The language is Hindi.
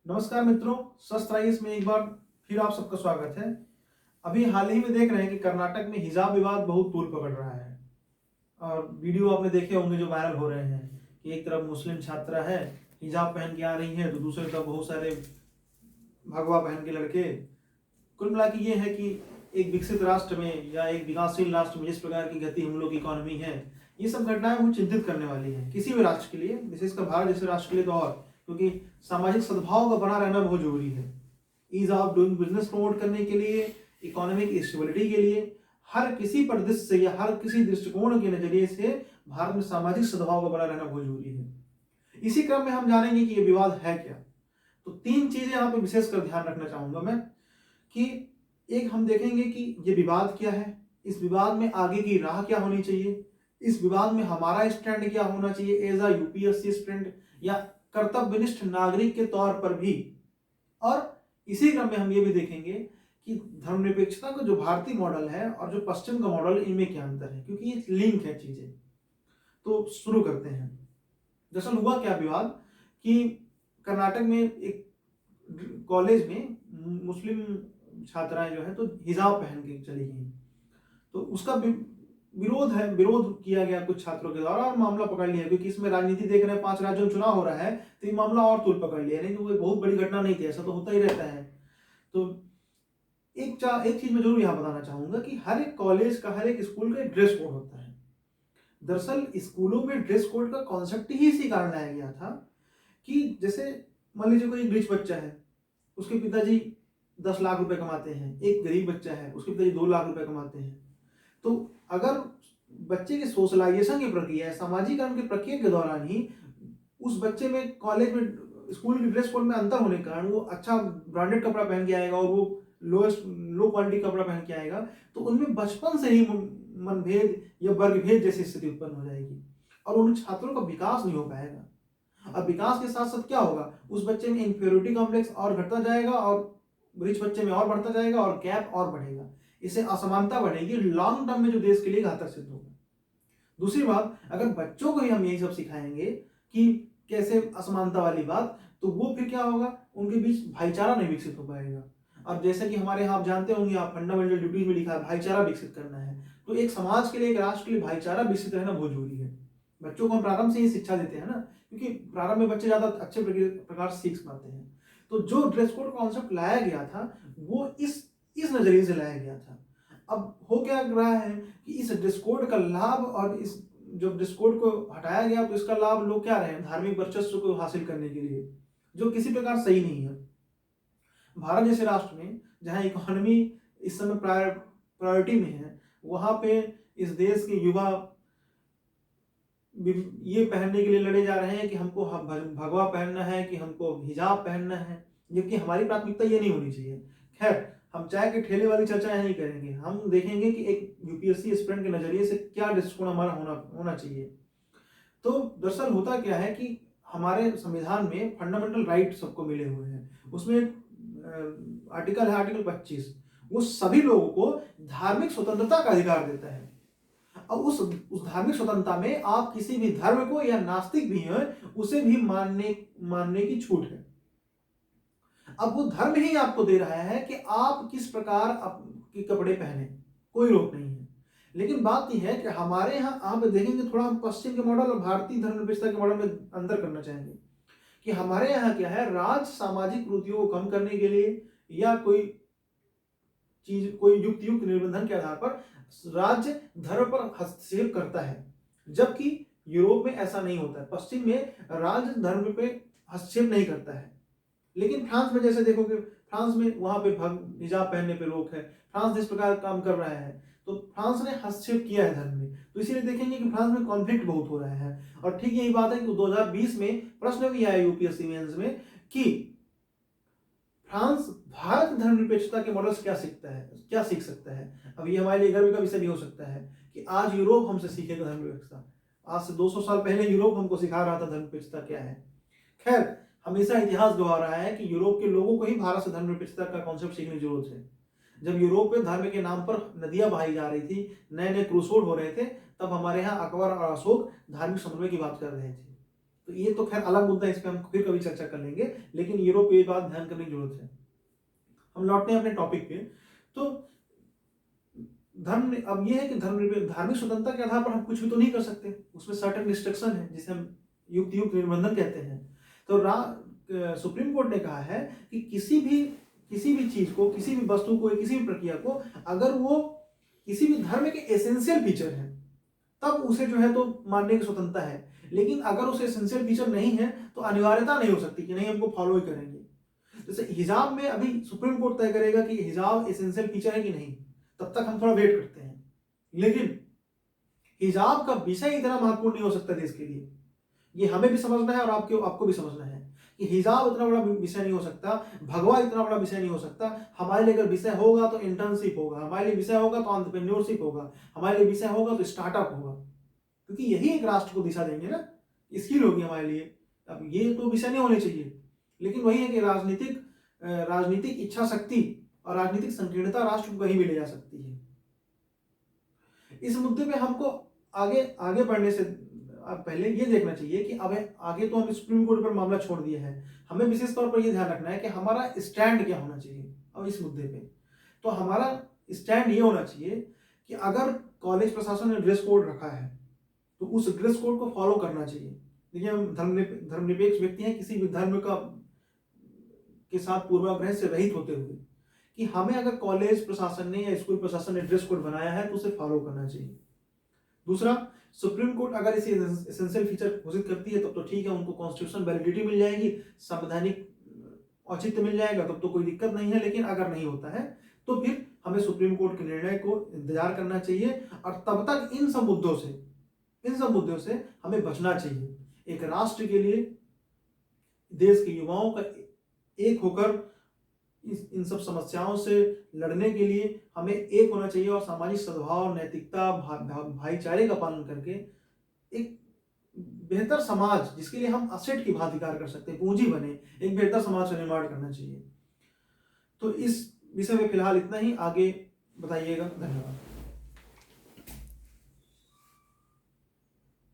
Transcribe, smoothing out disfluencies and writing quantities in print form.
नमस्कार मित्रों, स्वस्थ रहिए। इसमें एक बार फिर आप सबका स्वागत है। अभी हाल ही में देख रहे हैं कि कर्नाटक में हिजाब विवाद बहुत तूल पकड़ रहा है और वीडियो आपने देखे होंगे जो वायरल हो रहे हैं कि एक तरफ मुस्लिम छात्रा है, हिजाब पहन के आ रही है, तो दूसरी तरफ बहुत सारे भगवा पहन के लड़के। कुल मिला के ये है कि एक विकसित राष्ट्र में या एक विकासशील राष्ट्र में जिस प्रकार की गति हम लोग की इकोनॉमी है, ये सब घटनाएं बहुत चिंतित करने वाली है किसी भी राष्ट्र के लिए, विशेषकर भारत जैसे राष्ट्र के लिए तो और, क्योंकि सामाजिक सद्भाव का बना रहना बहुत जरूरी है। Ease of doing business promote करने के लिए, इकोनॉमिक स्टेबिलिटी के लिए, हर किसी परिदृश्य से या हर किसी दृष्टिकोण के नजरिए से भारत में सामाजिक सद्भाव का बना रहना बहुत जरूरी है। इसी क्रम में हम जानेंगे कि ये विवाद है क्या। तो तीन चीजें यहाँ पे विशेषकर ध्यान रखना चाहूंगा मैं कि एक, हम देखेंगे कि ये विवाद क्या है, इस विवाद में आगे की राह क्या होनी चाहिए, इस विवाद में हमारा स्टैंड क्या होना चाहिए एज अ यूपीएससी स्टूडेंट या कर्तव्यनिष्ठ नागरिक के तौर पर भी, और इसी क्रम में हम ये भी देखेंगे कि धर्मनिरपेक्षता का जो भारतीय मॉडल है और जो पश्चिम का मॉडल, इनमें क्या अंतर है, क्योंकि ये लिंक है चीजें। तो शुरू करते हैं। दरअसल हुआ क्या विवाद कि कर्नाटक में एक कॉलेज में मुस्लिम छात्राएं जो है तो हिजाब पहन के चली गई, तो उसका विरोध किया गया कुछ छात्रों के द्वारा और मामला पकड़ लिया, क्योंकि इसमें राजनीति देख रहे हैं, 5 राज्यों में चुनाव हो रहा है, तो ये मामला और तूल पकड़ लिया। नहीं तो वो बहुत बड़ी घटना नहीं थी, ऐसा तो होता ही रहता है। तो एक चीज मैं जरूर यहाँ बताना चाहूंगा कि हर एक कॉलेज का, हर एक स्कूल का एक ड्रेस कोड होता है। दरअसल स्कूलों में ड्रेस कोड का कॉन्सेप्ट ही इसी कारण लाया गया था कि जैसे मान लीजिए कोई रिच बच्चा है, उसके पिताजी 10 लाख रुपए कमाते हैं, एक गरीब बच्चा है उसके पिताजी 2 लाख रुपए कमाते हैं, तो अगर बच्चे के सोशलाइजेशन की प्रक्रिया, सामाजिकरण की प्रक्रिया के दौरान ही उस बच्चे में, कॉलेज में, स्कूल की ड्रेस कोड में अंतर होने के कारण वो अच्छा ब्रांडेड कपड़ा पहन के आएगा और वो लो क्वालिटी कपड़ा पहन के आएगा, तो उनमें बचपन से ही मनभेद या वर्गभेद जैसी स्थिति उत्पन्न हो जाएगी और उन छात्रों का विकास नहीं हो पाएगा। अब विकास के साथ साथ क्या होगा, उस बच्चे में इंफीरियोरिटी कॉम्प्लेक्स और घटता जाएगा और रिच बच्चे में और बढ़ता जाएगा और गैप और बढ़ेगा, इससे असमानता बढ़ेगी, लॉन्ग टर्म में जो देश के लिए घातक सिद्ध होगा। दूसरी बात, अगर बच्चों को ही हम यही सब सिखाएंगे कि कैसे असमानता वाली बात, तो वो फिर क्या होगा, उनके बीच भाईचारा नहीं विकसित हो पाएगा। अब जैसे कि हमारे यहाँ आप जानते होंगे, आप फंडामेंटल ड्यूटीज में लिखा है भाईचारा विकसित करना है, तो एक समाज के लिए, एक राष्ट्र के लिए भाईचारा विकसित रहना बहुत जरूरी है। बच्चों को हम प्रारंभ से ही शिक्षा देते हैं ना, क्योंकि प्रारंभ में बच्चे ज्यादा अच्छे प्रकार से सीख पाते हैं। तो जो ड्रेस कोड कॉन्सेप्ट लाया गया था वो इस नजरिए से लाया गया था। अब हो क्या रहा है कि इस ड्रेस कोड का लाभ, और इस जो ड्रेस कोड को हटाया गया तो इसका लाभ लोग क्या रहे हैं, धार्मिक वर्चस्व को हासिल करने के लिए, जो किसी प्रकार सही नहीं है। भारत जैसे राष्ट्र में जहां इकोनॉमी इस समय प्रायोरिटी में है, वहां पे इस देश के युवा ये पहनने के लिए लड़े जा रहे हैं कि हमको भगवा पहनना है, कि हमको हिजाब पहनना है, जबकि हमारी प्राथमिकता ये नहीं होनी चाहिए। खैर, हम चाय के ठेले वाली चर्चा नहीं करेंगे, हम देखेंगे कि एक यूपीएससी एस्पिरेंट के नजरिए से क्या दृष्टिकोण हमारा होना चाहिए। तो दरअसल होता क्या है कि हमारे संविधान में फंडामेंटल राइट सबको मिले हुए हैं, उसमें आर्टिकल है, आर्टिकल 25, वो सभी लोगों को धार्मिक स्वतंत्रता का अधिकार देता है। अब उस धार्मिक स्वतंत्रता में आप किसी भी धर्म को, या नास्तिक भी है, उसे भी मानने की छूट है। अब वो धर्म ही आपको दे रहा है कि आप किस प्रकार के कपड़े पहने, कोई रोक नहीं है। लेकिन बात यह है कि हमारे यहाँ आप देखेंगे, थोड़ा हम पश्चिम के मॉडल और भारतीय धर्मनिरपेक्षता के मॉडल में अंतर करना चाहेंगे कि हमारे यहाँ क्या है, राज्य सामाजिक कुरीतियों को कम करने के लिए या कोई युक्त निर्बंधन के आधार पर राज्य धर्म पर हस्तक्षेप करता है, जबकि यूरोप में ऐसा नहीं होता है। पश्चिम में राज्य धर्म पे हस्तक्षेप नहीं करता है। लेकिन फ्रांस में जैसे देखोगे, फ्रांस में वहां पे हिजाब पहनने पे रोक है, फ्रांस जिस प्रकार काम कर रहा है, तो फ्रांस ने हस्तक्षेप किया है धर्म में, तो इसीलिए देखेंगे कि फ्रांस में कॉन्फ्लिक्ट बहुत हो रहा है। और ठीक यही बात है कि 2020 में प्रश्न भी आया यूपीएससी मेंस में कि फ्रांस भारत धर्मनिरपेक्षता के मॉडल्स क्या सीख सकता है। अब ये हमारे लिए गर्व का विषय भी हो सकता है कि आज यूरोप हमसे सीखेगा धर्मनिरपेक्षता। आज से 200 साल पहले यूरोप हमको सिखा रहा था धर्मनिरपेक्षता क्या है। खैर, हमेशा इतिहास गवा रहा है कि यूरोप के लोगों को ही भारत से धर्मनिरपेक्षता का कॉन्सेप्ट सीखने की जरूरत है। जब यूरोप में धर्म के नाम पर नदियां बहाई जा रही थी, नए नए क्रूसेड हो रहे थे, तब हमारे यहाँ अकबर और अशोक धार्मिक समन्वय की बात कर रहे थे। तो ये तो खैर अलग मुद्दा है, इस पर हम फिर कभी चर्चा कर लेंगे, लेकिन यूरोप पे बात ध्यान करने की जरूरत है। हम लौटते हैं अपने टॉपिक पे। तो धर्म, अब ये है कि धार्मिक स्वतंत्रता के आधार पर हम कुछ भी तो नहीं कर सकते, उसमें सर्टेन रिस्ट्रिक्शन है जिसे हम युक्त निर्बंधन कहते हैं। तो सुप्रीम कोर्ट ने कहा है कि किसी भी चीज को, किसी भी वस्तु को, किसी भी प्रक्रिया को, अगर वो किसी भी धर्म के एसेंशियल फीचर है तब उसे जो है तो मानने की स्वतंत्रता है। लेकिन अगर उसे एसेंशियल फीचर नहीं है तो अनिवार्यता नहीं हो सकती कि नहीं हमको फॉलो ही करेंगे। जैसे हिजाब में अभी सुप्रीम कोर्ट तय करेगा कि हिजाब एसेंशियल फीचर है कि नहीं, तब तक हम थोड़ा वेट करते हैं। लेकिन हिजाब का विषय इतना महत्वपूर्ण नहीं हो सकता देश के लिए, ये हमें भी समझना है और आपको भी समझना है कि हिजाब इतना बड़ा विषय नहीं हो सकता, भगवा इतना बड़ा विषय नहीं हो सकता। हमारे लिए अगर विषय होगा तो इंटर्नशिप होगा, हमारे लिए विषय होगा तो एंटरप्रेन्योरशिप होगा, हमारे लिए विषय होगा तो स्टार्टअप होगा, क्योंकि यही एक राष्ट्र को दिशा देंगे ना, स्किल होगी हमारे लिए। अब ये तो विषय नहीं होने चाहिए, लेकिन वही है कि राजनीतिक इच्छा शक्ति और राजनीतिक संकीर्णता राष्ट्र को कहीं भी ले जा सकती है। इस मुद्दे पे हमको आगे बढ़ने से पहले ये देखना चाहिए कि अब आगे तो हम सुप्रीम कोर्ट पर मामला छोड़ दिया है, हमें विशेष तौर पर यह ध्यान रखना है कि हमारा स्टैंड क्या होना चाहिए अब इस मुद्दे पे। तो हमारा स्टैंड ये होना चाहिए कि अगर कॉलेज प्रशासन ने ड्रेस कोड रखा है तो उस ड्रेस कोड को फॉलो करना चाहिए। देखिए, हम धर्मनिरपेक्ष व्यक्ति हैं, किसी भी धर्म के साथ पूर्वाग्रह से रहित होते हुए, कि हमें अगर कॉलेज प्रशासन ने या स्कूल प्रशासन ने ड्रेस कोड बनाया है तो उसे फॉलो करना चाहिए। दूसरा, सुप्रीम कोर्ट अगर इसे एसेंशियल फीचर घोषित करती है तब तो ठीक है, उनको कॉन्स्टिट्यूशन वैलिडिटी मिल जाएगी, संवैधानिक औचित्य मिल जाएगा, तब तो कोई दिक्कत नहीं है। लेकिन अगर नहीं होता है तो फिर हमें सुप्रीम कोर्ट के निर्णय को इंतजार करना चाहिए, और तब तक इन सब मुद्दों से हमें बचना चाहिए। एक राष्ट्र के लिए, देश के युवाओं का एक होकर इन सब समस्याओं से लड़ने के लिए हमें एक होना चाहिए, और सामाजिक सद्भाव, नैतिकता, भाईचारे का पालन करके एक बेहतर समाज, जिसके लिए हम असेट की भांति कार्य कर सकते हैं, पूंजी बने, एक बेहतर समाज का निर्माण करना चाहिए। तो इस विषय में फिलहाल इतना ही, आगे बताइएगा। धन्यवाद।